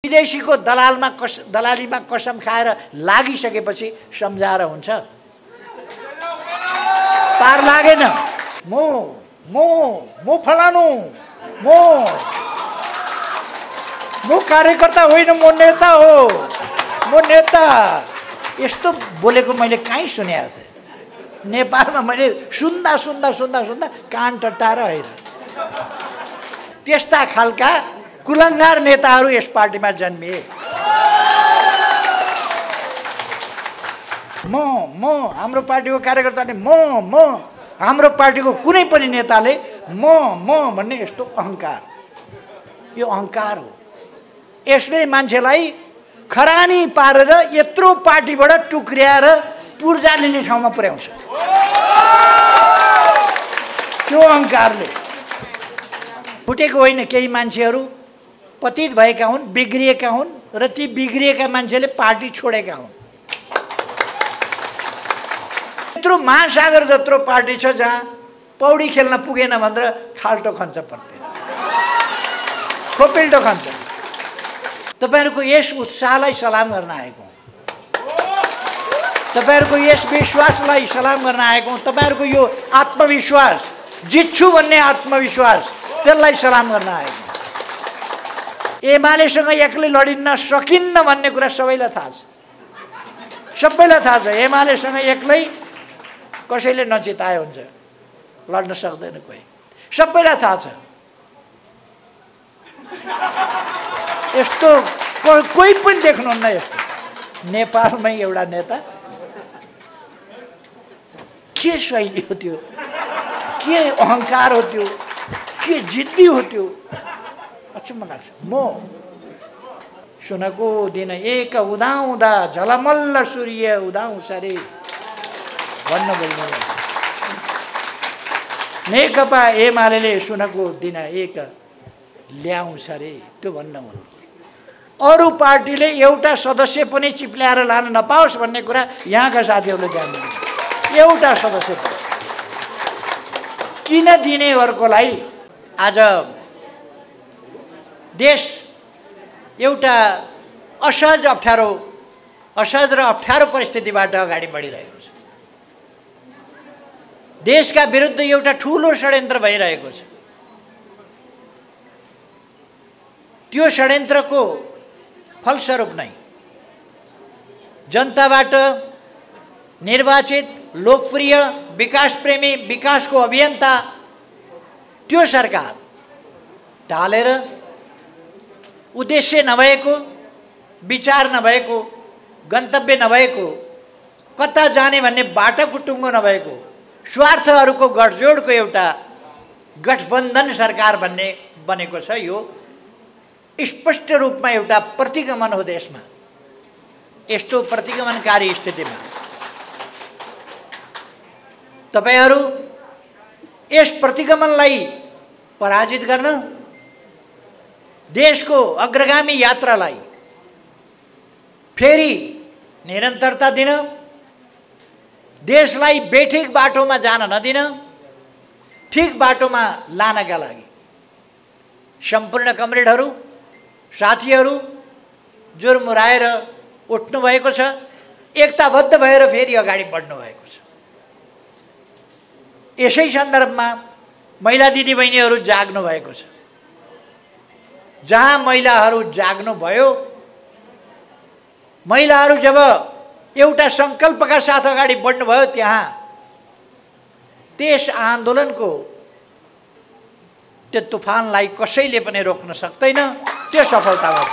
विदेशीको दलालीमा कसम खाएर लागिसकेपछि सम्झाएर हुन्छ? पार लागेन। म फलानु, म कार्यकर्ता होइन, म नेता हो, म नेता। यस्तो बोलेको मैले कहीँ सुनेको थिएँ। नेपालमा मैले सुन्दा कान टट्टाएर होइन। त्यस्ता खालका कुलङ्गार नेताहरू यस पार्टीमा जन्मिए। म हाम्रो पार्टीको कार्यकर्ताले म हाम्रो पार्टीको कुनै पनि नेताले म भन्ने यस्तो अहङ्कार, यो अहङ्कार हो। यसले मान्छेलाई खरानी पारेर यत्रो पार्टीबाट टुक्र्याएर पूर्जा लिने ठाउँमा पुर्याउँछ। त्यो अहङ्कारले फुटेको होइन। केही मान्छेहरू पतित भएका हुन्, बिग्रिएका हुन् र ती बिग्रिएका मान्छेले पार्टी छोडेका हुन्। यत्रो महासागर जत्रो पार्टी छ जहाँ पौडी खेल्न पुगेन भनेर खाल्टो खन्छ पर्दैन, खोपिल्टो खन्छ। तपाईहरुको यस उत्साहलाई सलाम गर्न आएको हुँ। तपाईहरुको यस विश्वासलाई सलाम गर्न आएको हुँ। तपाईहरुको यो आत्मविश्वास, जित्छु भन्ने आत्मविश्वास, त्यसलाई सलाम गर्न आएको हुँ। एमालेसँग एक्लै लडिन्न सकिन्न भन्ने कुरा सबैलाई थाहा छ। सबैलाई थाहा छ एमालेसँग एक्लै कसैले नजिताए हुन्छ, लड्न सक्दैन कोही। सबैलाई थाहा छ। यस्तो कोही पनि देख्नुहुन्न। यस्तो नेपालमै एउटा नेता के शैली हो त्यो, के अहङ्कार हो त्यो, के जिद्दी हो त्यो, अचम्म लाग्छ। म सुनको दिन एक उदाउँदा झलमल्ल सूर्य उदाउँछ रे भन्न बोल्नु। नेकपा एमाले सुनको दिन एक ल्याउँछ रे त्यो भन्न बोल्नु। अरू पार्टीले एउटा सदस्य पनि चिप्ल्याएर लान नपाओस् भन्ने कुरा यहाँका साथीहरूले ध्यान दिनु। एउटा सदस्य किन दिने अर्कोलाई? आज देश एउटा असहज र अप्ठ्यारो परिस्थितिबाट अगाडि बढिरहेको छ। देशका विरुद्ध एउटा ठुलो षड्यन्त्र भइरहेको छ। त्यो षड्यन्त्रको फलस्वरूप नै जनताबाट निर्वाचित, लोकप्रिय, विकासप्रेमी, विकासको अभियन्ता त्यो सरकार ढालेर उद्देश्य नभएको, विचार नभएको, गन्तव्य नभएको, कता जाने भन्ने बाटाकुटुङ्गो नभएको, स्वार्थहरूको गठजोडको एउटा गठबन्धन सरकार भन्ने बनेको छ। यो स्पष्ट रूपमा एउटा प्रतिगमन हो देशमा। यस्तो प्रतिगमनकारी स्थितिमा तपाईहरु यस प्रतिगमनलाई पराजित गर्न, देशको अग्रगामी यात्रालाई फेरि निरन्तरता दिन, देशलाई बेठिक बाटोमा जान नदिन, ठिक बाटोमा लानका लागि सम्पूर्ण कमरेडहरू, साथीहरू जुरमुराएर उठ्नु भएको छ। एकताबद्ध भएर फेरि अगाडि बढ्नु भएको छ। यसै सन्दर्भमा महिला दिदीबहिनीहरू जाग्नु भएको छ। जहाँ महिलाहरू जाग्नु भयो, महिलाहरू जब एउटा संकल्पका साथ अगाडि बढ्नु भयो, त्यहाँ त्यस आन्दोलनको त्यो तुफानलाई कसैले पनि रोक्न सक्दैन। त्यो सफलता भयो।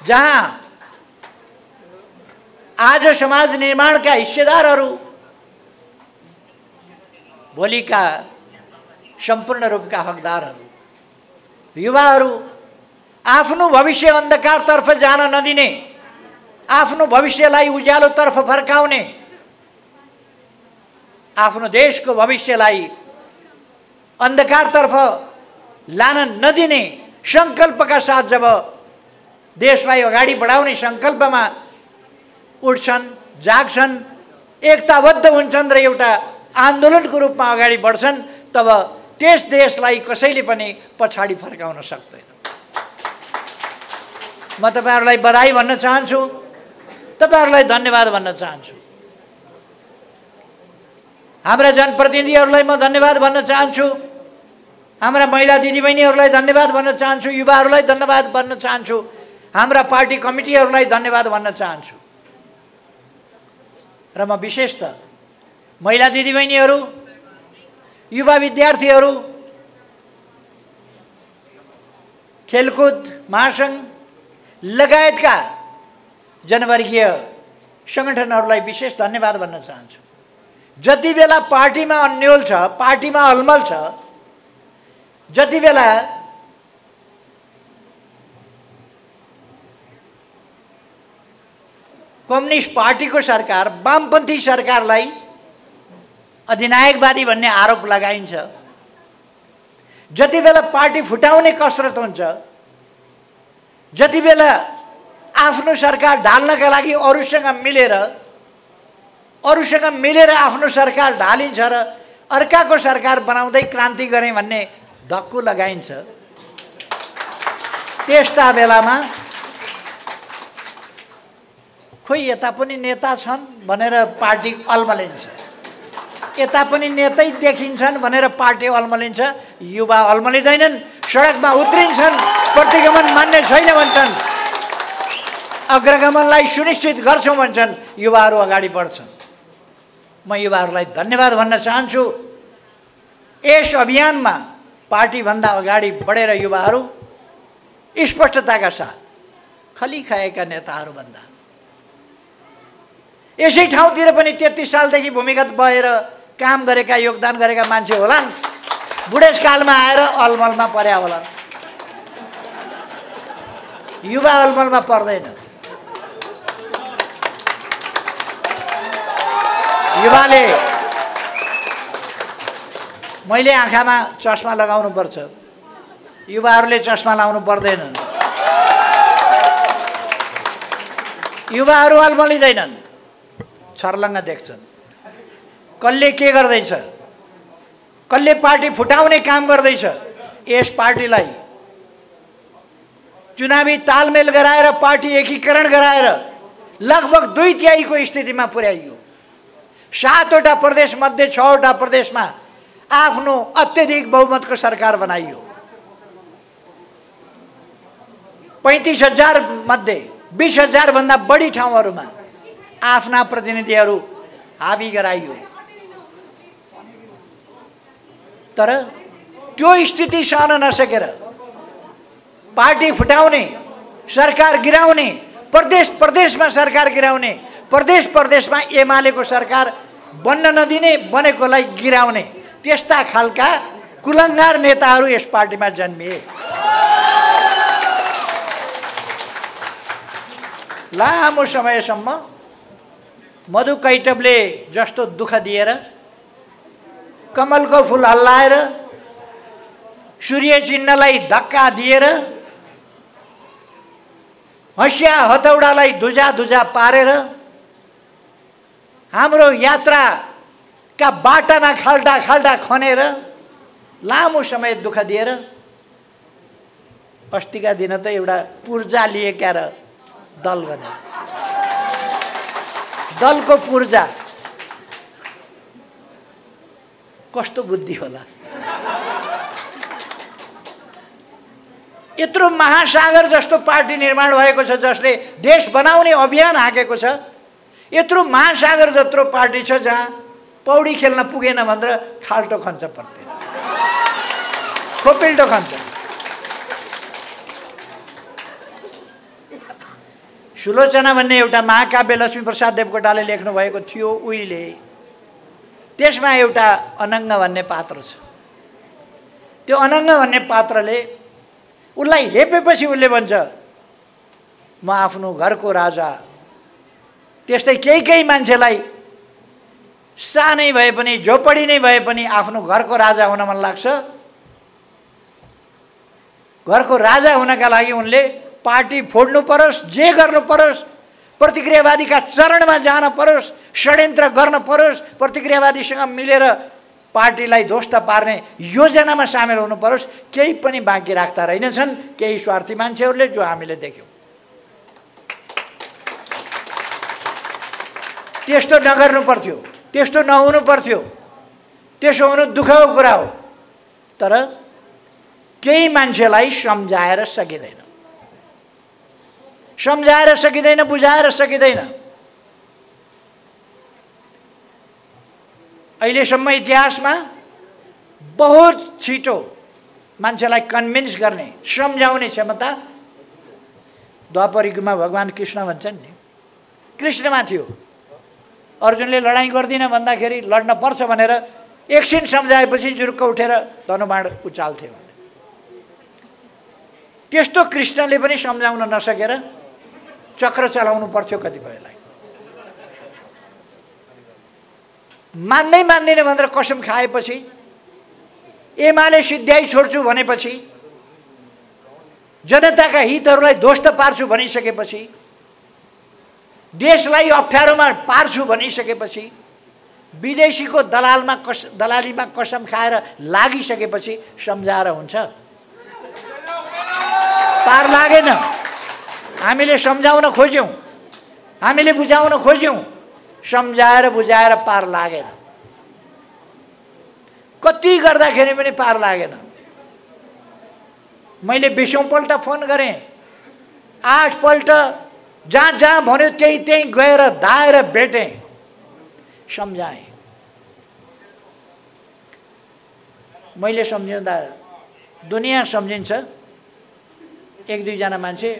जहाँ आज समाज निर्माणका हिस्सेदारहरू भोलिका सम्पूर्ण रूपका हकदारहरू, युवाहरू आफ्नो भविष्य अन्धकारतर्फ जान नदिने, आफ्नो भविष्यलाई उज्यालोतर्फ फर्काउने, आफ्नो देशको भविष्यलाई अन्धकारतर्फ लान नदिने संकल्पका साथ जब देशलाई अगाडि बढाउने संकल्पमा उठ्छन्, जाग्छन्, एकताबद्ध हुन्छन् र एउटा आन्दोलनको रूपमा अगाडि बढ्छन्, तब त्यस देशलाई कसैले पनि पछाडि फर्काउन सक्दैन। म तपाईहरुलाई बधाई भन्न चाहन्छु, तपाईहरुलाई धन्यवाद भन्न चाहन्छु। हाम्रा जनप्रतिनिधिहरूलाई म धन्यवाद भन्न चाहन्छु, हाम्रा महिला दिदीबहिनीहरूलाई धन्यवाद भन्न चाहन्छु, युवाहरूलाई धन्यवाद भन्न चाहन्छु, हाम्रा पार्टी कमिटीहरूलाई धन्यवाद भन्न चाहन्छु। र म विशेषतः महिला दिदीबहिनीहरू, युवा विद्यार्थीहरू, खेलकुद महासंघ लगायतका जनवर्गीय संगठनहरूलाई विशेष धन्यवाद भन्न चाहन्छु। जति बेला पार्टीमा अन्यल छ, पार्टीमा अलमल छ, जति बेला कम्युनिस्ट पार्टीको सरकार वामपन्थी सरकारलाई अधिनायकवादी भन्ने आरोप लगाइन्छ, जति बेला पार्टी फुटाउने कसरत हुन्छ, जति बेला आफ्नो सरकार ढाल्नका लागि अरूसँग मिलेर आफ्नो सरकार ढालिन्छ र अर्काको सरकार बनाउँदै क्रान्ति गरे भन्ने धक्कु लगाइन्छ, त्यस्ता बेलामा खोइ यता पनि नेता छन् भनेर पार्टी अल्मलिन्छ, यता पनि नेतै देखिन्छन् भनेर पार्टी अल्मलिन्छ। युवा अल्मलिँदैनन्, सडकमा उत्रिन्छन्, प्रतिगमन मान्ने छैन भन्छन्, अग्रगमनलाई सुनिश्चित गर्छौं भन्छन्, युवाहरू अगाडि बढ्छन्। म युवाहरूलाई धन्यवाद भन्न चाहन्छु। यस अभियानमा पार्टीभन्दा अगाडि बढेर युवाहरू स्पष्टताका साथ खली खाएका नेताहरूभन्दा यसै ठाउँतिर पनि 33 सालदेखि भूमिगत भएर काम गरेका, योगदान गरेका मान्छे होलान्, बुढेसकालमा आएर अलमलमा पर्या होलान्। युवा अलमलमा पर्दैन। युवाले मैले आँखामा चस्मा लगाउनु पर्छ, युवाहरूले चस्मा लाउनु पर्दैन। युवाहरू अलमलिँदैनन्, छर्लङ्ग देख्छन् कसले के गर्दैछ, कसले पार्टी फुटाउने काम गर्दैछ। यस पार्टीलाई चुनावी तालमेल गराएर, पार्टी एकीकरण गराएर लगभग 2/3 को स्थितिमा पुर्याइयो। 7वटा प्रदेश मध्ये 6वटा प्रदेशमा आफ्नो अत्यधिक बहुमतको सरकार बनाइयो। 35,000 मध्ये 20,000 भन्दा बढी ठाउँहरूमा आफ्ना प्रतिनिधिहरू हावी गराइयो। तर त्यो स्थिति सहन नसकेर पार्टी फुटाउने, सरकार गिराउने, प्रदेशमा सरकार गिराउने, प्रदेशमा एमालेको सरकार बन्न नदिने, बनेकोलाई गिराउने, त्यस्ता खालका कुलङ्गार नेताहरू यस पार्टीमा जन्मिए। लामो समयसम्म मधु कैटबले जस्तो दुःख दिएर, कमलको फूल हल्लाएर, सूर्य चिन्हलाई धक्का दिएर, हँसिया हतौडालाई धुजा पारेर, हाम्रो यात्राका बाटामा खाल्टा खनेर लामो समय दुःख दिएर अस्तिका दिन त एउटा पूर्जा लिएका र दल बने। दलको पूर्जा कस्तो बुद्धि होला। यत्रो महासागर जस्तो पार्टी निर्माण भएको छ, जसले देश बनाउने अभियान हाकेको छ। यत्रो महासागर जत्रो पार्टी छ जहाँ पौडी खेल्न पुगेन भनेर खाल्टो खन्छ पर्दैन, खोपिल्टो खन्छ। सुलोचना भन्ने एउटा महाकाव्य लक्ष्मीप्रसाद देवकोटाले लेख्नु भएको थियो उहिले। त्यसमा एउटा अनङ्ग भन्ने पात्र छ। त्यो अनङ्ग भन्ने पात्रले उसलाई हेपेपछि उसले भन्छ, म आफ्नो घरको राजा। त्यस्तै केही मान्छेलाई सानै भए पनि, झोपडी नै भए पनि आफ्नो घरको राजा हुन मन लाग्छ। घरको राजा हुनका लागि उनले पार्टी फोड्नु परोस्, जे गर्नु परोस्, प्रतिक्रियावादीका चरणमा जान परोस्, षड्यन्त्र गर्न परोस्, प्रतिक्रियावादीसँग मिलेर पार्टीलाई ध्वस्त पार्ने योजनामा सामेल हुनु परोस्, केही पनि बाँकी राख्दा रहेनछन् केही स्वार्थी मान्छेहरूले, जो हामीले देख्यौँ। त्यस्तो नगर्नु पर्थ्यो, त्यस्तो नहुनु पर्थ्यो। त्यसो हुनु दुःखको कुरा हो, तर केही मान्छेलाई सम्झाएर सकिँदैन, सम्झाएर सकिँदैन, बुझाएर सकिँदैन। अहिलेसम्म इतिहासमा बहुत छिटो मान्छेलाई कन्भिन्स गर्ने, सम्झाउने क्षमता द्वापर युगमा भगवान कृष्ण भन्छन् नि, कृष्णमा थियो। अर्जुनले लडाइँ गर्दिन भन्दाखेरि लड्न पर्छ भनेर एकछिन सम्झाएपछि जुरुक्क उठेर धनुबाण उचाल्थ्यो। त्यस्तो कृष्णले पनि सम्झाउन नसकेर चक्र चलाउनु पर्थ्यो कतिपयलाई। मान्दैन भनेर कसम खाएपछि, एमाले सिद्ध्याइ छोड्छु भनेपछि, जनताका हितहरूलाई ध्वस्त पार्छु भनिसकेपछि, देशलाई अप्ठ्यारोमा पार्छु भनिसकेपछि, विदेशीको दलालीमा कसम खाएर लागिसकेपछि सम्झाएर हुन्छ? पार लागेन। हामीले सम्झाउन खोज्यौँ, हामीले बुझाउन खोज्यौँ, सम्झाएर बुझाएर पार लागेन। कति गर्दाखेरि पनि पार लागेन। मैले 20औं पल्ट फोन गरेँ, 8 पल्ट जहाँ जहाँ भन्यो त्यहीँ गएर धाएर भेटेँ, सम्झाएँ। मैले सम्झाउँदा दुनियाँ सम्झिन्छ। 1-2 जना मान्छे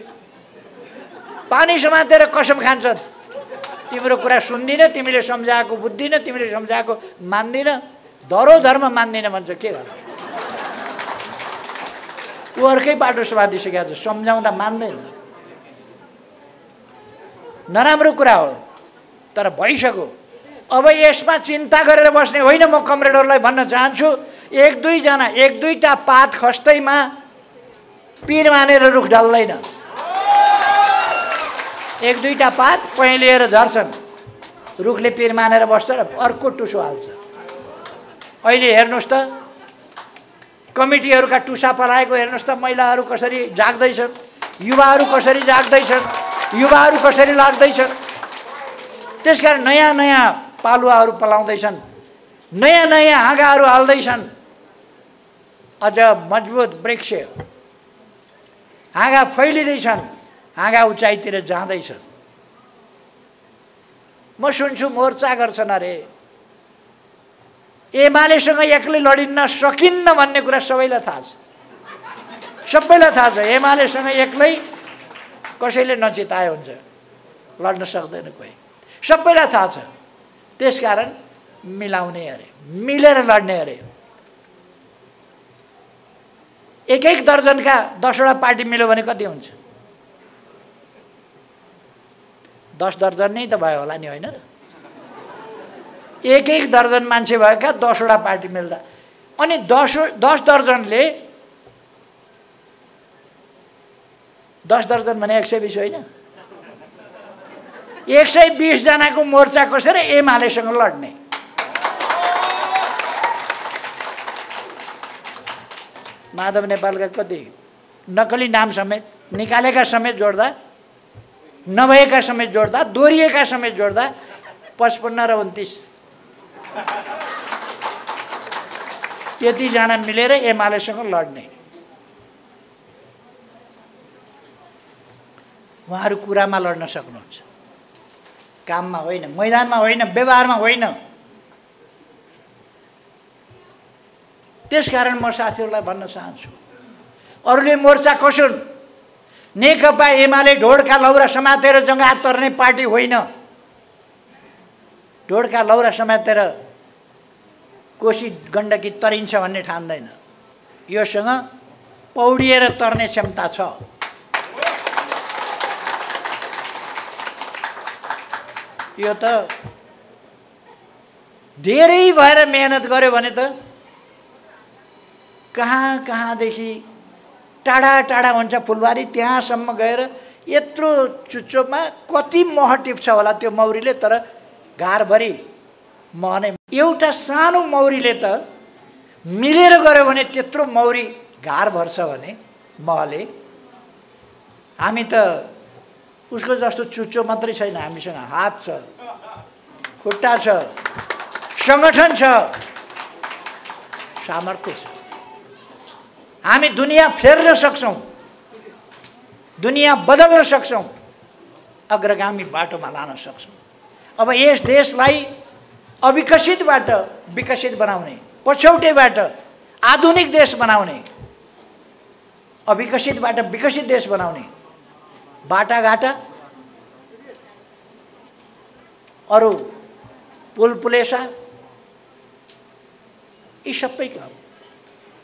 पानी समातेर कसम खान्छन्, तिम्रो कुरा सुन्दिन, तिमीले सम्झाएको बुझ्दिन, तिमीले सम्झाएको मान्दिन, धरोधर्म मान्दिन भन्छ। के गर्नु? ऊ अर्कै बाटो समातिसकेको छ, सम्झाउँदा मान्दैन। नराम्रो कुरा हो, तर भइसक्यो। अब यसमा चिन्ता गरेर बस्ने होइन। म कमरेडहरूलाई भन्न चाहन्छु, 1-2टा पात खस्दैमा पिर मानेर रुख ढल्दैन। 1-2टा पात पहेँलिएर झर्छन्, रुखले पिर मानेर बस्छ र अर्को टुसो हाल्छ। अहिले हेर्नुहोस् त, कमिटीहरूका टुसा पलाएको हेर्नुहोस् त, महिलाहरू कसरी जाग्दैछन्, युवाहरू कसरी जाग्दैछन्, युवाहरू कसरी लाग्दैछन्। त्यसकारण नयाँ नयाँ पालुवाहरू पलाउँदैछन्, नयाँ नयाँ हाँगाहरू हाल्दैछन्। अझ मजबुत वृक्ष हाँगा फैलिँदैछन्, हाँगा उचाइतिर जाँदैछन्। म सुन्छु मोर्चा गर्छन् अरे, एमालेसँग एक्लै लडिन्न सकिन्न भन्ने कुरा सबैलाई थाहा छ, सबैलाई थाहा छ। एमालेसँग एक्लै कसैले नचिताए हुन्छ, लड्न सक्दैन कोही, सबैलाई थाहा छ। त्यसकारण मिलाउने अरे, मिलेर लड्ने अरे। 1-1 दर्जनका 10वटा पार्टी मिल्यो भने कति हुन्छ? 10 दर्जन नै त भयो होला नि, होइन र? 1-1 दर्जन मान्छे भएका 10वटा पार्टी मिल्दा, अनि 10 दर्जनले 10 दर्जन भने 120 होइन, 120 जनाको मोर्चा कसेर एमालेसँग लड्ने। माधव नेपालका कति नकली नाम समेत निकालेका समेत जोड्दा, नभएका समेत जोड्दा, दोहोरिएका समेत जोड्दा 55 र 29 त्यतिजना मिलेर एमालेसँग लड्ने। उहाँहरू कुरामा लड्न सक्नुहुन्छ, काममा होइन, मैदानमा होइन, व्यवहारमा होइन। त्यसकारण म साथीहरूलाई भन्न चाहन्छु, अरूले मोर्चा कसुन्, नेकपा एमाले ढोडका लौरा समातेर जङ्गार तर्ने पार्टी होइन। ढोडका लौरा समातेर कोशी गण्डकी तरिन्छ भन्ने ठान्दैन। योसँग पौडिएर तर्ने क्षमता छ। यो त धेरै भएर मेहनत गर्यो भने त कहाँ कहाँदेखि टाढा टाढा हुन्छ फुलबारी, त्यहाँसम्म गएर यत्रो चुच्चोमा कति मह टिप्छ होला त्यो मौरीले, तर घारभरि मह नै एउटा सानो मौरीले त मिलेर गयो भने त्यत्रो मौरी घार भर्छ भने महले, हामी त उसको जस्तो चुच्चो मात्रै छैन, हामीसँग हात छ, खुट्टा छ, संगठन छ, सामर्थ्य छ। हामी दुनियाँ फेर्न सक्छौँ, दुनियाँ बदल्न सक्छौँ, अग्रगामी बाटोमा लान सक्छौँ। अब यस देशलाई अविकसितबाट विकसित बनाउने, पछौटेबाट आधुनिक देश बनाउने, अविकसितबाट विकसित देश बनाउने बाटाघाटा, अरू पुलपुलेसा, यी सबै काम,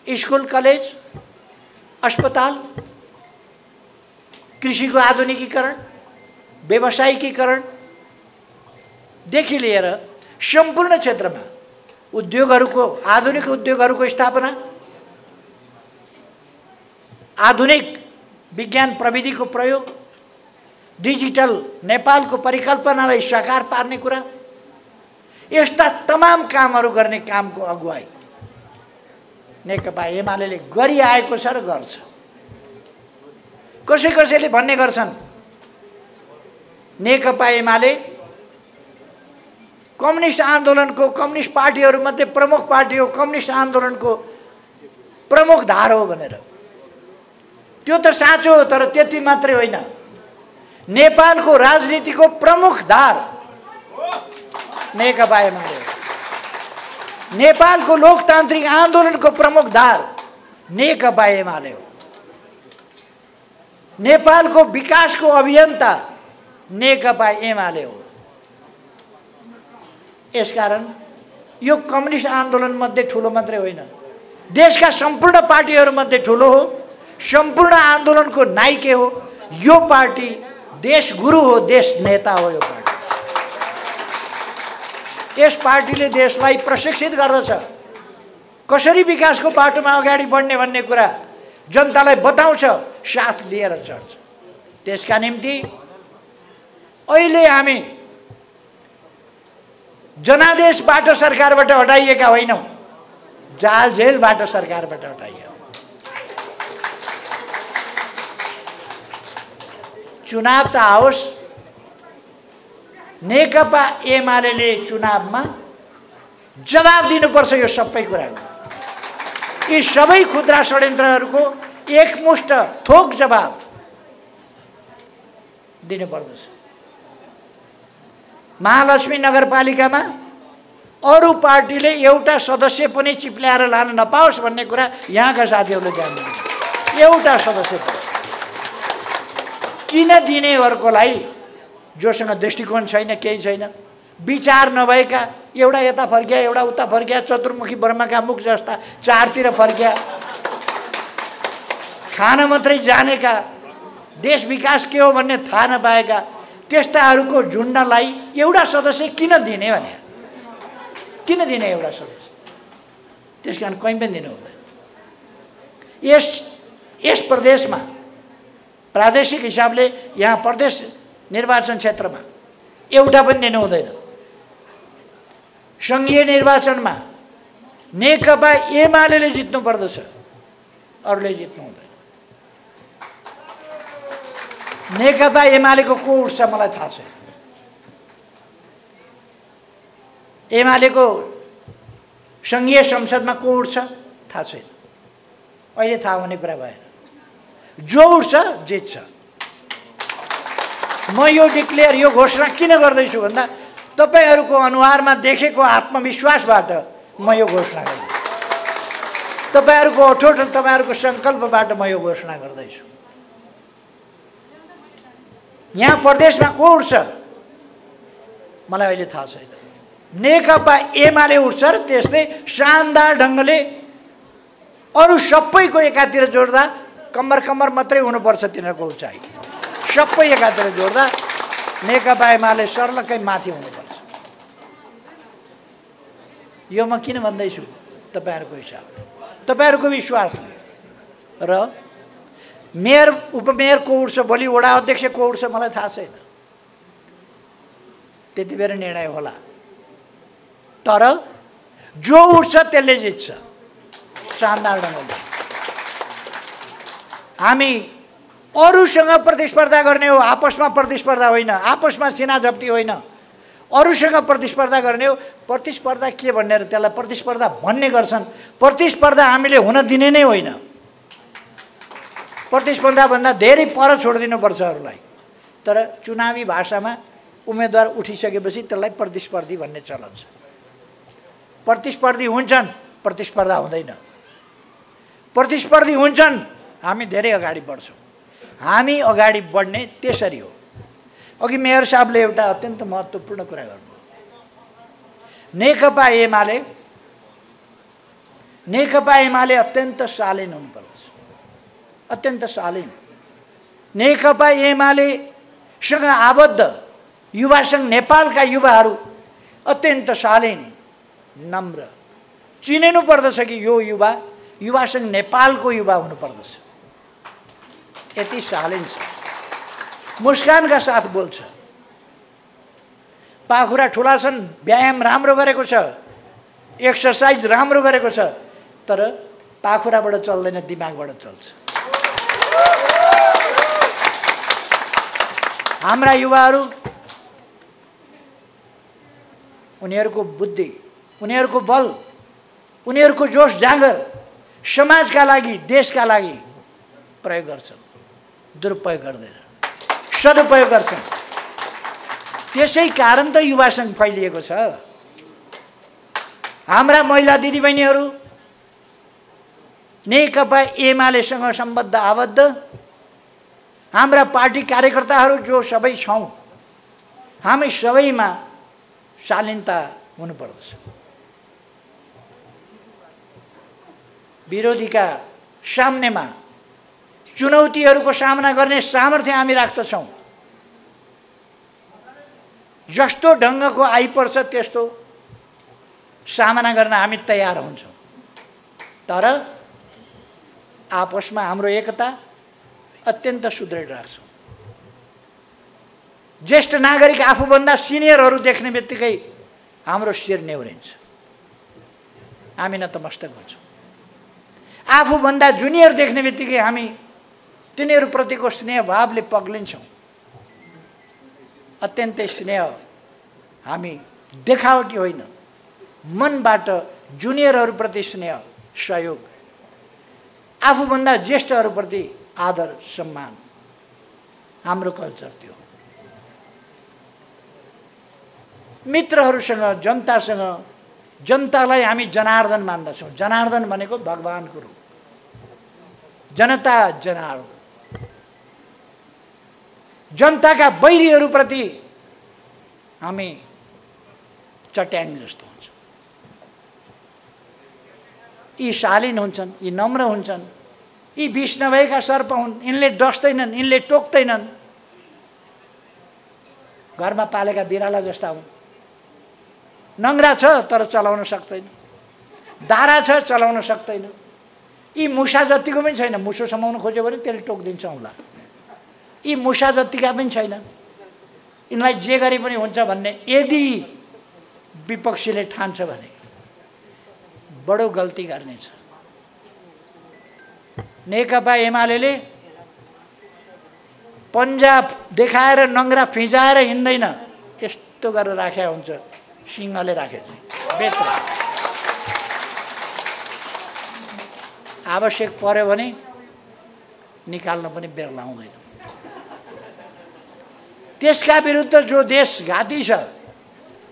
स्कुल कलेज अस्पताल, कृषिको आधुनिकीकरण, व्यवसायिकीकरण देखि लिएर सम्पूर्ण क्षेत्रमा उद्योगहरूको, आधुनिक उद्योगहरूको स्थापना, आधुनिक विज्ञान प्रविधिको प्रयोग, डिजिटल नेपालको परिकल्पनालाई साकार पार्ने कुरा, यस्ता तमाम कामहरू गर्ने कामको अगुवाई नेकपा एमाले गरिआएको छ र गर्छ। कसैले भन्ने गर्छन् नेकपा एमाले कम्युनिस्ट आन्दोलनको, कम्युनिस्ट पार्टीहरूमध्ये प्रमुख पार्टी हो, कम्युनिस्ट आन्दोलनको प्रमुख धार हो भनेर। त्यो त साँचो हो, तर त्यति मात्रै होइन। नेपालको राजनीतिको प्रमुख धार नेकपा एमाले हो। नेपालको लोकतान्त्रिक आन्दोलनको प्रमुख धार नेकपा एमाले हो। नेपालको विकासको अभियन्ता नेकपा एमाले हो। यसकारण यो कम्युनिस्ट आन्दोलनमध्ये ठुलो मात्रै होइन, देशका सम्पूर्ण पार्टीहरूमध्ये ठुलो हो, सम्पूर्ण आन्दोलनको नायके हो। यो पार्टी देश गुरु हो, देश नेता हो। यो पार्टी, यस पार्टीले देशलाई प्रशिक्षित गर्दछ, कसरी विकासको बाटोमा अगाडि बढ्ने भन्ने कुरा जनतालाई बताउँछ, साथ लिएर चढ्छ। त्यसका निम्ति अहिले हामी जनादेशबाट सरकारबाट हटाइएका होइनौँ, जाल जेलबाट सरकारबाट हटाइयो। चुनाव त आओस्, नेकपा एमाले चुनावमा जवाब दिनुपर्छ यो सबै कुराको। यी सबै खुद्रा षड्यन्त्रहरूको एकमुष्ट थोक जवाब दिनुपर्दछ। महालक्ष्मी नगरपालिकामा अरू पार्टीले एउटा सदस्य पनि चिप्ल्याएर लान नपाओस् भन्ने कुरा यहाँका साथीहरूले ध्यान दिनु। एउटा सदस्य किन दिने? अर्कोलाई जोसँग दृष्टिकोण छैन, केही छैन, विचार नभएका, एउटा यता फर्किया, एउटा उता फर्किया, चतुर्मुखी ब्रह्मका मुख जस्ता चारतिर फर्किया, खान मात्रै जानेका, देश विकास के हो भन्ने थाहा नपाएका त्यस्ताहरूको झुन्डलाई एउटा सदस्य किन दिने भने? किन दिने एउटा सदस्य? त्यसकारण कहीँ पनि दिनु हुँदैन। यस प्रदेशमा प्रादेशिक हिसाबले यहाँ प्रदेश निर्वाचन क्षेत्रमा एउटा पनि दिनु हुँदैन। सङ्घीय निर्वाचनमा नेकपा एमाले जित्नु पर्दछ, अरूले जित्नु हुँदैन। नेकपा एमालेको को उठ्छ मलाई थाहा छैन। एमालेको सङ्घीय संसदमा को उठ्छ थाहा छैन। अहिले थाहा हुने कुरा भएन। जो उठ्छ जित्छ। म यो डिक्लेयर, यो घोषणा किन गर्दैछु भन्दा तपाईहरूको अनुहारमा देखेको आत्मविश्वासबाट म यो घोषणा गर्दैछु। तपाईहरूको अठोट, तपाईहरूको सङ्कल्पबाट म यो घोषणा गर्दैछु। यहाँ प्रदेशमा को उठ्छ मलाई अहिले थाहा छैन। नेकपा एमाले उठ्छ र त्यसले शानदार ढङ्गले अरू सबैको एकातिर जोड्दा कम्मर मात्रै हुनुपर्छ तिनीहरूको उचाइ। सबै एकातिर जोड्दा नेकपा एमाले सर्लकै माथि हुनुपर्छ। यो म किन भन्दैछु? तपाईहरूको हिसाबले, तपाईहरूको विश्वासले। र मेयर उपमेयर को उठ्छ, भोलि वडा अध्यक्ष को उठ्छ मलाई थाहा छैन। त्यति बेर निर्णय होला। तर जो उठ्छ त्यसले जित्छ शानदार ढङ्गले। हामी अरूसँग प्रतिस्पर्धा गर्ने हो, आपसमा प्रतिस्पर्धा होइन, आपसमा सिना झप्टी होइन, अरूसँग प्रतिस्पर्धा गर्ने हो। प्रतिस्पर्धा के भनेर त्यसलाई प्रतिस्पर्धा भन्ने गर्छन्। प्रतिस्पर्धा हामीले हुन दिने नै होइन। प्रतिस्पर्धाभन्दा धेरै पर छोडिदिनुपर्छ अरूलाई। तर चुनावी भाषामा उम्मेदवार उठिसकेपछि त्यसलाई प्रतिस्पर्धी भन्ने चलन छ। प्रतिस्पर्धी हुन्छन्, प्रतिस्पर्धा हुँदैन। प्रतिस्पर्धी हुन्छन्, हामी धेरै अगाडि बढ्छौँ। हामी अगाडि बढ्ने त्यसरी हो। अघि मेयर साहबले एउटा अत्यन्त महत्त्वपूर्ण कुरा गर्नुभयो। नेकपा एमाले अत्यन्त शालीन हुनुपर्छ, अत्यन्त शालीन। नेकपा एमालेसँग आबद्ध युवा सङ्घ नेपालका युवाहरू अत्यन्त शालीन, नम्र। चिनिनु पर्दछ कि यो युवा सङ्घ नेपालको युवा हुनुपर्दछ। यति शालीन छ, मुस्कानका साथ बोल्छ। पाखुरा ठुला छन्, व्यायाम राम्रो गरेको छ, एक्सर्साइज राम्रो गरेको छ, तर पाखुराबाट चल्दैन, दिमागबाट चल्छ। हाम्रा युवाहरू, उनीहरूको बुद्धि, उनीहरूको बल, उनीहरूको जोस जाँगर समाजका लागि, देशका लागि प्रयोग गर्छन्, दुरुपयोग गर्दैन, सदुपयोग गर्छन्। त्यसै कारण त युवा सङ्घ फैलिएको छ। हाम्रा महिला दिदीबहिनीहरू नेकपा एमालेसँग सम्बद्ध आबद्ध, हाम्रा पार्टी कार्यकर्ताहरू जो सबै छौँ, हामी सबैमा शालीनता हुनुपर्दछ। विरोधीका सामनेमा चुनौतीहरूको सामना गर्ने सामर्थ्य हामी राख्दछौँ। जस्तो ढङ्गको आइपर्छ त्यस्तो सामना गर्न हामी तयार हुन्छौँ। तर आपसमा हाम्रो एकता अत्यन्त सुदृढ राख्छौँ। ज्येष्ठ नागरिक आफूभन्दा सिनियरहरू देख्ने बित्तिकै हाम्रो शिर नेउरिन्छ, हामी नतमस्तक हुन्छौँ। आफूभन्दा जुनियर देख्ने बित्तिकै हामी तिनीहरूप्रतिको स्नेह भावले पग्लिन्छौँ। अत्यन्तै स्नेह, हामी देखावटी होइन, मनबाट जुनियरहरूप्रति स्नेह, सहयोग, आफूभन्दा ज्येष्ठहरूप्रति आदर सम्मान, हाम्रो कल्चर त्यो। मित्रहरूसँग, जनतासँग, जनतालाई हामी जनार्दन मान्दछौँ। जनार्दन भनेको भगवानको रूप, जनता जनार्दन। जनताका बैरीहरूप्रति हामी चट्याङ जस्तो हुन्छ। यी शालीन हुन्छन्, यी नम्र हुन्छन्, यी विष नभएका सर्प हुन्। यिनले डस्दैनन्, यिनले टोक्दैनन्। घरमा पालेका बिराला जस्ता हुन्। नङ्ग्रा छ तर चलाउन सक्दैन, दारा छ चलाउन सक्दैन। यी मुसा जतिको पनि छैन, मुसो समाउन खोज्यो भने त्यसले टोकिदिन्छ औँला। यी मुसा जतिका पनि छैनन्। यिनलाई जे गरे पनि हुन्छ भन्ने यदि विपक्षीले ठान्छ भने बडो गल्ती गर्नेछ। नेकपा एमालेले पन्जा देखाएर नङ्ग्रा फिजाएर हिँड्दैन, यस्तो गरेर राखेको हुन्छ, सिंहले राखे चाहिँ बेत्र। आवश्यक पर्यो भने निकाल्न पनि बेर लाउँदैन। त्यसका विरुद्ध जो देशघाती छ,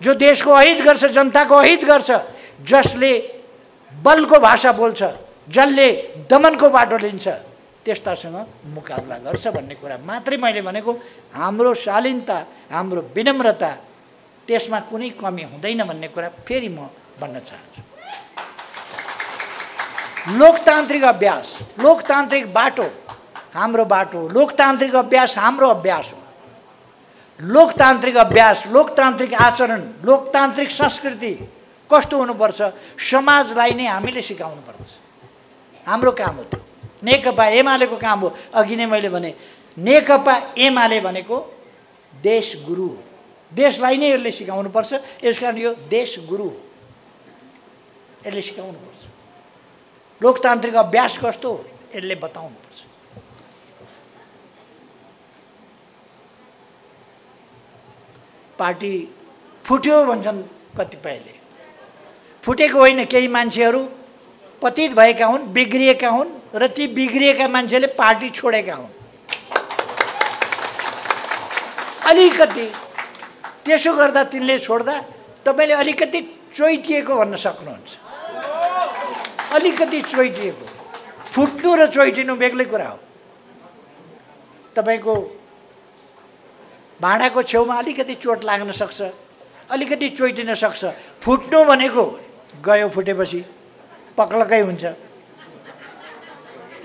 जो देशको अहित गर्छ, जनताको अहित गर्छ, जसले बलको भाषा बोल्छ, जसले दमनको बाटो लिन्छ, त्यस्तासँग मुकाबला गर्छ भन्ने कुरा मात्रै मैले भनेको। हाम्रो शालीनता, हाम्रो विनम्रता, त्यसमा कुनै कमी हुँदैन भन्ने कुरा फेरि म भन्न चाहन्छु। लोकतान्त्रिक अभ्यास, लोकतान्त्रिक बाटो हाम्रो बाटो, लोकतान्त्रिक अभ्यास हाम्रो अभ्यास हो। लोकतान्त्रिक अभ्यास, लोकतान्त्रिक आचरण, लोकतान्त्रिक संस्कृति कस्तो हुनुपर्छ, समाजलाई नै हामीले सिकाउनु पर्दछ। हाम्रो काम हो त्यो। नेकपा एमालेको काम हो। अघि नै मैले भने नेकपा एमाले भनेको देश गुरु हो। देशलाई नै यसले सिकाउनु पर्छ। यसकारण यो देश गुरु हो। यसले सिकाउनुपर्छ। लोकतान्त्रिक अभ्यास कस्तो हो यसले बताउनुपर्छ। पार्टी फुट्यो भन्छन् कतिपयले, फुटेको होइन, केही मान्छेहरू पतित भएका हुन्, बिग्रिएका हुन् र ती बिग्रिएका मान्छेले पार्टी छोडेका हुन्। अलिकति त्यसो गर्दा तिनले छोड्दा तपाईले अलिकति चोइटिएको भन्न सक्नुहुन्छ। अलिकति चोइटिएको, फुट्नु र चोइटिनु बेग्लै कुरा हो। तपाईको भाँडाको छेउमा अलिकति चोट लाग्न सक्छ, अलिकति चोइटिन सक्छ। फुट्नु भनेको गयो, फुटेपछि पक्लकै हुन्छ।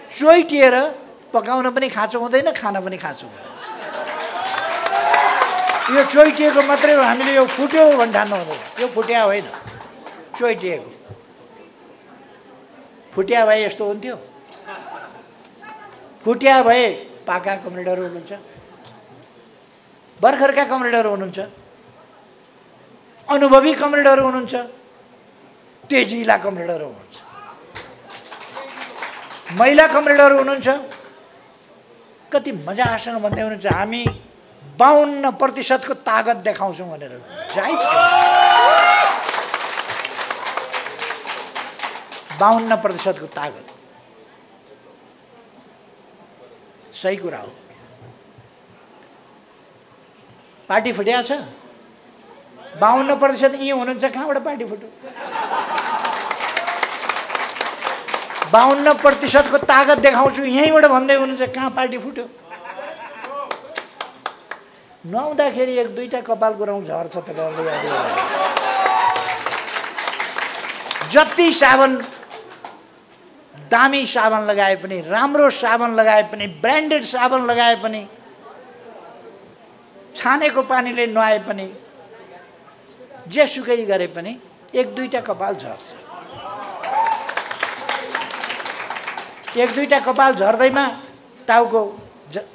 चोइटिएर पकाउन पनि खाँचो हुँदैन, खान पनि खाँचो हुँदैन। यो चोइटिएको मात्रै हो, हामीले यो फुट्यो भन्न ठान्नु हुँदैन। यो फुट्या होइन, चोइटिएको। फुट्या भए यस्तो हुन्थ्यो? फुट्या भए पाका कमरेडहरू हुनुहुन्छ, भर्खरका कमरेडहरू हुनुहुन्छ, अनुभवी कमरेडहरू हुनुहुन्छ, तेजिला कमरेडहरू हुनुहुन्छ, महिला कमरेडहरू हुनुहुन्छ। कति मजासँग भन्दै हुनुहुन्छ हामी 52% को ताकत देखाउँछौँ भनेर। जाइ 52% को ताकत सही कुरा हो। पार्टी फुट्या छ, 52% यहीँ हुनुहुन्छ, कहाँबाट पार्टी फुट्यो? 52% को ताकत देखाउँछु यहीँबाट भन्दै हुनुहुन्छ, कहाँ पार्टी फुट्यो? नुहाउँदाखेरि एक दुईटा कपाल गुराउँ झर्छ। तपाईँहरूले याद गर्नु, जति साबन दामी साबन लगाए पनि, राम्रो साबन लगाए पनि, ब्रान्डेड साबन लगाए पनि, छानेको पानीले नुहाए पनि, जेसुकै गरे पनि एक दुईटा कपाल झर्छ। एक दुईटा कपाल झर्दैमा टाउको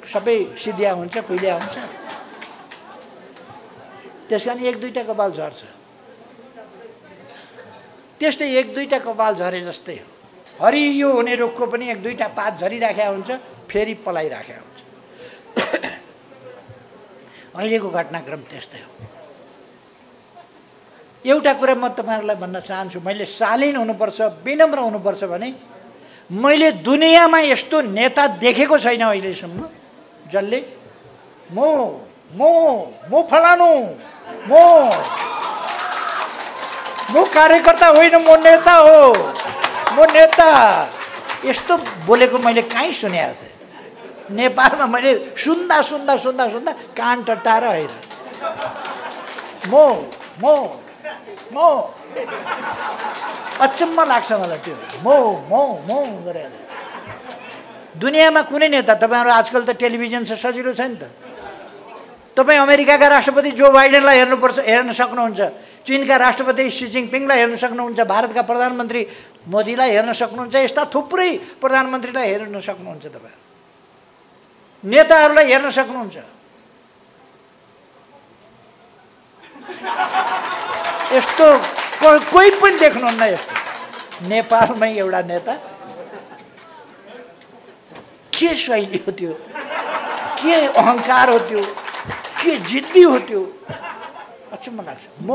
सबै सिधिया हुन्छ, खुइलिया हुन्छ। त्यसकारण एक दुईटा कपाल झर्छ। त्यस्तै एक दुईटा कपाल झरे जस्तै हो। हरियो हुने रुखको पनि एक दुईटा पात झरिराखेको हुन्छ, फेरि पलाइराखेको हुन्छ। अहिलेको घटनाक्रम त्यस्तै हो। एउटा कुरा म तपाईँहरूलाई भन्न चाहन्छु, मैले शालीन हुनुपर्छ, विनम्र हुनुपर्छ भने मैले दुनियाँमा यस्तो नेता देखेको छैन अहिलेसम्म जसले म फलानु, म कार्यकर्ता होइन, म नेता हो, म नेता, यस्तो बोलेको मैले कहीँ सुनेको थिएँ। नेपालमा मैले सुन्दा सुन्दा सुन्दा सुन्दा कान टट्टाएर हेर, म अचम्म लाग्छ मलाई त्यो म गरेर। दुनियाँमा कुनै नेता, तपाईँहरू आजकल त टेलिभिजन छ, सजिलो छ नि त। तपाईँ अमेरिकाका राष्ट्रपति जो बाइडेनलाई हेर्न सक्नुहुन्छ, चीनका राष्ट्रपति सी जिनपिङलाई हेर्न सक्नुहुन्छ, भारतका प्रधानमन्त्री मोदीलाई हेर्न सक्नुहुन्छ, यस्ता थुप्रै प्रधानमन्त्रीलाई हेर्न सक्नुहुन्छ, तपाईँ नेताहरूलाई हेर्न सक्नुहुन्छ। यस्तो कोही पनि देख्नुहुन्न। यस्तो नेपालमै एउटा नेता, के शैली हो त्यो, के अहङ्कार हो त्यो, के जिद्दी हो त्यो, अचम्म लाग्छ। म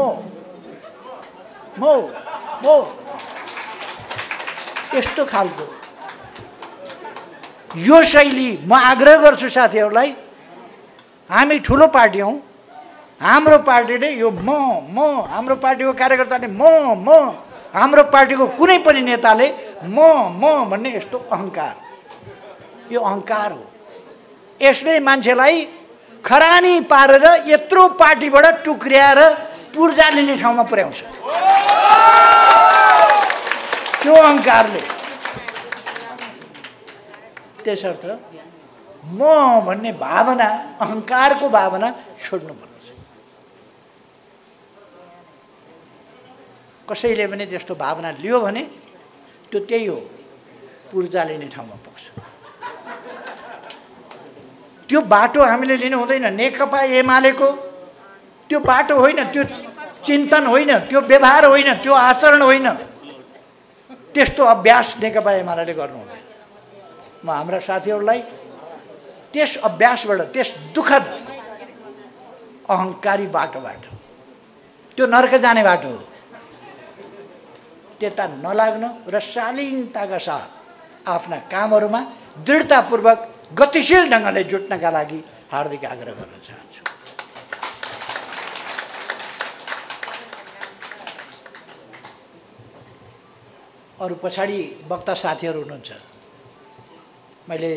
यस्तो खालको यो शैली म आग्रह गर्छु साथीहरूलाई, हामी ठुलो पार्टी हौँ, हाम्रो पार्टीले यो हाम्रो पार्टीको कार्यकर्ताले हाम्रो पार्टीको कुनै पनि नेताले म भन्ने यस्तो अहङ्कार, यो अहङ्कार हो। यसले मान्छेलाई खरानी पारेर यत्रो पार्टीबाट टुक्र्याएर पूर्जा लिने ठाउँमा पुर्याउँछ त्यो अहङ्कारले। त्यसर्थ म भन्ने भावना, अहङ्कारको भावना छोड्नुपर्छ। कसैले पनि त्यस्तो भावना लियो भने त्यो त्यही हो, पूर्जा लिने ठाउँमा पुग्छ। त्यो बाटो हामीले लिनु हुँदैन। नेकपा एमालेको त्यो बाटो होइन, त्यो चिन्तन होइन, त्यो व्यवहार होइन, त्यो आचरण होइन। त्यस्तो अभ्यास नेकपा एमाले गर्नु हुँदैन। म हाम्रा साथीहरूलाई त्यस अभ्यासबाट, त्यस दुःखद अहङ्कारी बाटोबाट, त्यो नर्क जाने बाटो हो, त्यता नलाग्नु र शालीनताका साथ आफ्ना कामहरूमा दृढतापूर्वक गतिशील ढङ्गले जुट्नका लागि हार्दिक आग्रह गर्न चाहन्छु। अरू पछाडि वक्ता साथीहरू हुनुहुन्छ, मैले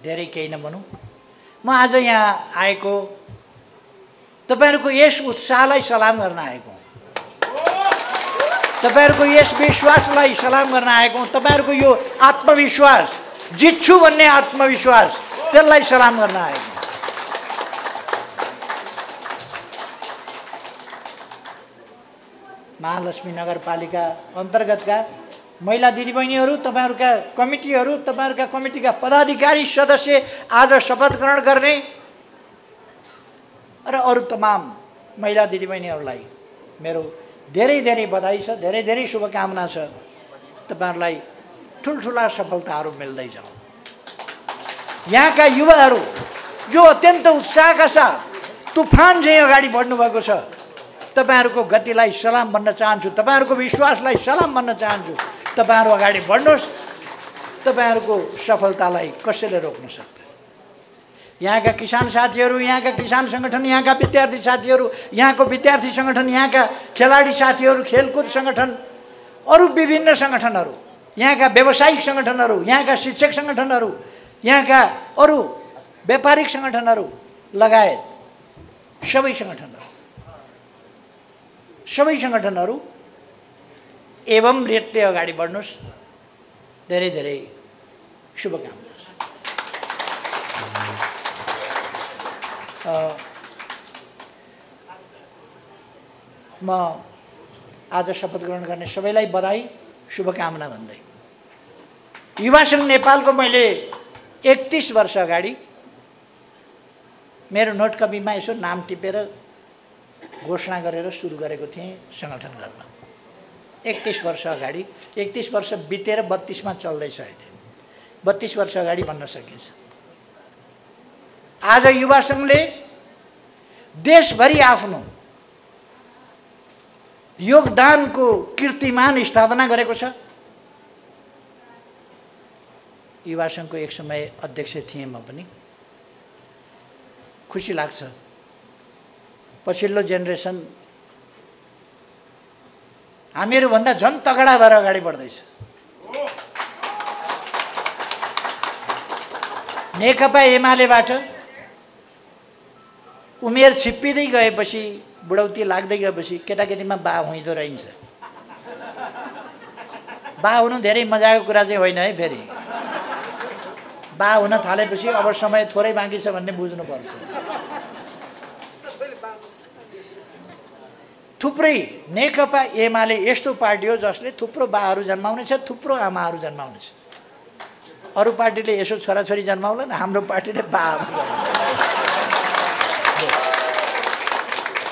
धेरै केही नभनौँ। म आज यहाँ आएको तपाईहरुको यस उत्साहलाई सलाम गर्न आएको हुँ, तपाईहरुको यस विश्वासलाई सलाम गर्न आएको हुँ, तपाईहरुको यो आत्मविश्वास, जित्छु भन्ने आत्मविश्वास, त्यसलाई सलाम गर्न आएको हुँ। महालक्ष्मी नगरपालिका अन्तर्गतका महिला दिदीबहिनीहरू, तपाईहरुका कमिटीहरू, तपाईहरुका कमिटीका पदाधिकारी सदस्य आज शपथ ग्रहण गर्ने र अरू तमाम महिला दिदीबहिनीहरूलाई मेरो धेरै धेरै बधाई छ, धेरै धेरै शुभकामना छ। तपाईहरुलाई ठुलठुला सफलताहरू मिल्दै जाउँ। यहाँका युवाहरू जो अत्यन्त उत्साहका साथ तुफान चाहिँ अगाडि बढ्नु भएको छ, तपाईहरुको गतिलाई सलाम भन्न चाहन्छु, तपाईहरुको विश्वासलाई सलाम भन्न चाहन्छु। तपाईहरु अगाडि बढ्नुहोस्, तपाईहरुको सफलतालाई कसैले रोक्न सक्दैन। यहाँका किसान साथीहरू, यहाँका किसान संगठन, यहाँका विद्यार्थी साथीहरू, यहाँको विद्यार्थी संगठन, यहाँका खेलाडी साथीहरू, खेलकुद संगठन, अरू विभिन्न संगठनहरू, यहाँका व्यावसायिक संगठनहरू, यहाँका शिक्षक संगठनहरू, यहाँका अरू व्यापारिक संगठनहरू लगायत सबै संगठनहरू एवं रेतले अगाडि बढ्नुहोस्। धेरै धेरै शुभकामना। म आज शपथ ग्रहण गर्ने सबैलाई बधाई शुभकामना भन्दै, युवा संघ नेपालको मैले 31 वर्ष अगाडि मेरो नोट कपीमा यसो नाम टिपेर घोषणा गरेर सुरु गरेको थिएँ संगठन गर्न। 31 वर्ष अगाडि, 31 वर्ष बितेर 32 मा चल्दैछ अहिले, 32 वर्ष अगाडि भन्न सकिन्छ। आज युवा संघले देशभरि आफ्नो योगदानको कीर्तिमान स्थापना गरेको छ। युवा संघको एक समय अध्यक्ष थिएँ म पनि, खुसी लाग्छ। पछिल्लो जेनेरेसन हामीहरूभन्दा झन् तगडा भएर अगाडि बढ्दैछ। नेकपा एमालेबाट उमेर छिप्पिँदै गएपछि, बुढौती लाग्दै गएपछि केटाकेटीमा बा हुँदो रहन्छ। बा हुनु धेरै मजाको कुरा चाहिँ होइन है। फेरि बा हुन थालेपछि अब समय थोरै बाँकी छ भन्ने बुझ्नुपर्छ। थुप्रै नेकपा एमाले यस्तो पार्टी हो जसले थुप्रो बाहरू जन्माउने छ, थुप्रो आमाहरू जन्माउने छ। अरू पार्टीले यसो छोराछोरी जन्माउला न, हाम्रो पार्टीले बा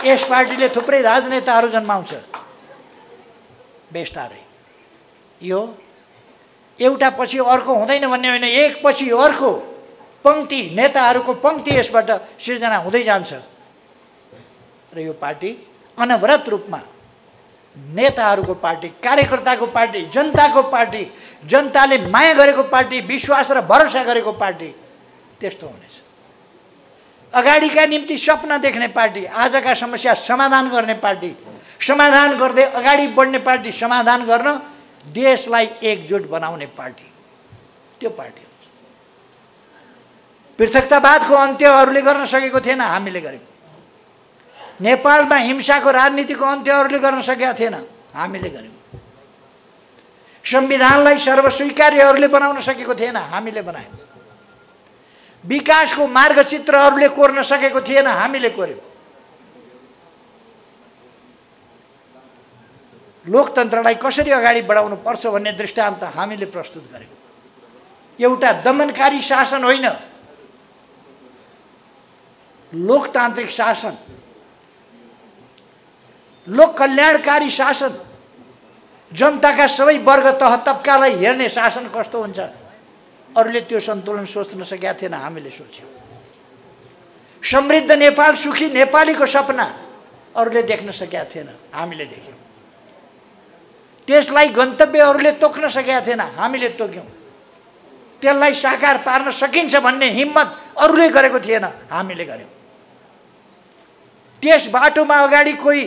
यस पार्टीले थुप्रै राजनेताहरू जन्माउँछ। बेस्तारै यो एउटा पछि अर्को हुँदैन भन्ने होइन, एक पछि अर्को पंक्ति नेताहरूको पंक्ति यसबाट सिर्जना हुँदै जान्छ र यो पार्टी अनवरत रूपमा नेताहरूको पार्टी, कार्यकर्ताको पार्टी, जनताको पार्टी, जनताले माया गरेको पार्टी, विश्वास र भरोसा गरेको पार्टी त्यस्तो हुनेछ। अगाडिका निम्ति सपना देख्ने पार्टी, आजका समस्या समाधान गर्ने पार्टी, समाधान गर्दै अगाडि बढ्ने पार्टी, समाधान गर्न देशलाई एकजुट बनाउने पार्टी, त्यो पार्टी हुन्छ। पृथकतावादको अन्त्य अरूले गर्न सकेको थिएन, हामीले गर्यौं। नेपालमा हिंसाको राजनीतिको अन्त्य अरूले गर्न सकेका थिएन, हामीले गर्यौं। संविधानलाई सर्वस्वीकार्य अरूले बनाउन सकेको थिएन, हामीले बनायौं। विकासको मार्गचित्र अरूले कोर्न सकेको थिएन, हामीले कोर्यौं। लोकतन्त्रलाई कसरी अगाडि बढाउनु पर्छ भन्ने दृष्टान्त हामीले प्रस्तुत गर्यौं। एउटा दमनकारी शासन होइन, लोकतान्त्रिक शासन, लोक कल्याणकारी शासन, जनताका सबै वर्ग तह तब्कालाई हेर्ने शासन कस्तो हुन्छ, अरूले त्यो सन्तुलन सोच्न सकेका थिएन, हामीले सोच्यौँ। समृद्ध नेपाल, सुखी नेपालीको सपना अरूले देख्न सकेका थिएन, हामीले देख्यौँ। त्यसलाई गन्तव्य अरूले तोक्न सकेका थिएन, हामीले तोक्यौँ। त्यसलाई साकार पार्न सकिन्छ भन्ने हिम्मत अरूले गरेको थिएन, हामीले गर्यौँ। त्यस बाटोमा अगाडि कोही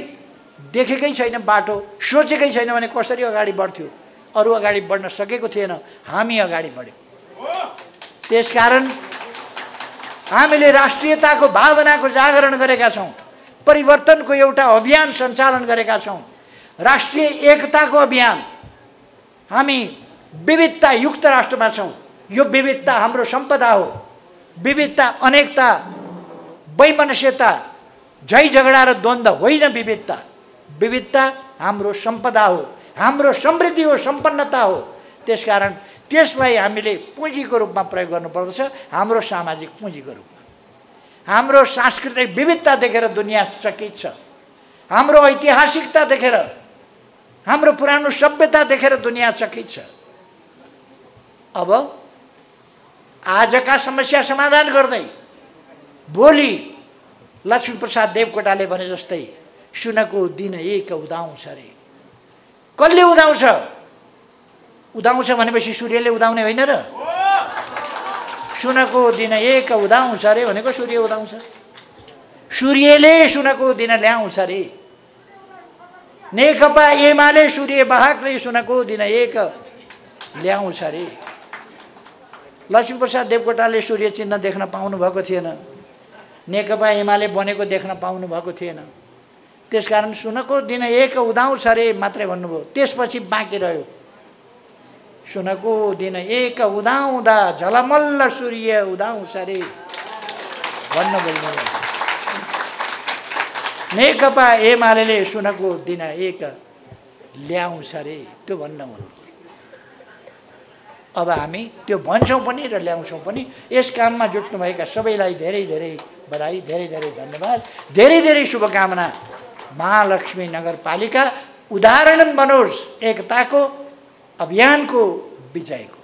देखेकै छैन, बाटो सोचेकै छैन भने कसरी अगाडि बढ्थ्यो, अरू अगाडि बढ्न सकेको थिएन, हामी अगाडि बढ्यौँ। त्यसकारण हामीले राष्ट्रियताको भावनाको जागरण गरेका छौँ, परिवर्तनको एउटा अभियान सञ्चालन गरेका छौँ, राष्ट्रिय एकताको अभियान। हामी विविधतायुक्त राष्ट्रमा छौँ, यो विविधता हाम्रो सम्पदा हो। विविधता अनेकता, वैमनस्यता, झै झगडा र द्वन्द्व होइन विविधता। विविधता हाम्रो सम्पदा हो, हाम्रो समृद्धि हो, सम्पन्नता हो। त्यसकारण त्यसलाई हामीले पुँजीको रूपमा प्रयोग गर्नुपर्दछ, हाम्रो सामाजिक पुँजीको रूपमा। हाम्रो सांस्कृतिक विविधता देखेर दुनियाँ चकित छ, हाम्रो ऐतिहासिकता देखेर, हाम्रो पुरानो सभ्यता देखेर दुनियाँ चकित छ। अब आजका समस्या समाधान गर्दै भोलि लक्ष्मीप्रसाद देवकोटाले भने जस्तै सुनको दिन एक उदाउँछ रे। कसले उदाउँछ? उदाउँछ भनेपछि सूर्यले उदाउने होइन र? सुनको दिन एक उदाउँछ रे भनेको सूर्य उदाउँछ। सूर्यले सुनको दिन ल्याउँछ रे। नेकपा एमाले सूर्य बाहकले सुनको दिन एक ल्याउँछ रे। लक्ष्मीप्रसाद देवकोटाले सूर्य चिन्ह देख्न पाउनु भएको थिएन, नेकपा एमाले बनेको देख्न पाउनु भएको थिएन। त्यसकारण सुनको दिन एक उदाउँछ रे मात्रै भन्नुभयो। त्यसपछि बाँकी रह्यो सुनको दिन एक उदाउँदा झलमल्ल सूर्य उदाउँछ रे भन्नुभयो। नेकपा एमाले सुनको दिन एक ल्याउँछ रे त्यो भन्न मन। अब हामी त्यो भन्छौँ पनि र ल्याउँछौँ पनि। यस काममा जुट्नुभएका सबैलाई धेरै धेरै बधाई, धेरै धेरै धन्यवाद, धेरै धेरै शुभकामना। महालक्ष्मी नगरपालिका उदाहरण बनोस् एकताको, अभियानको, विजयको।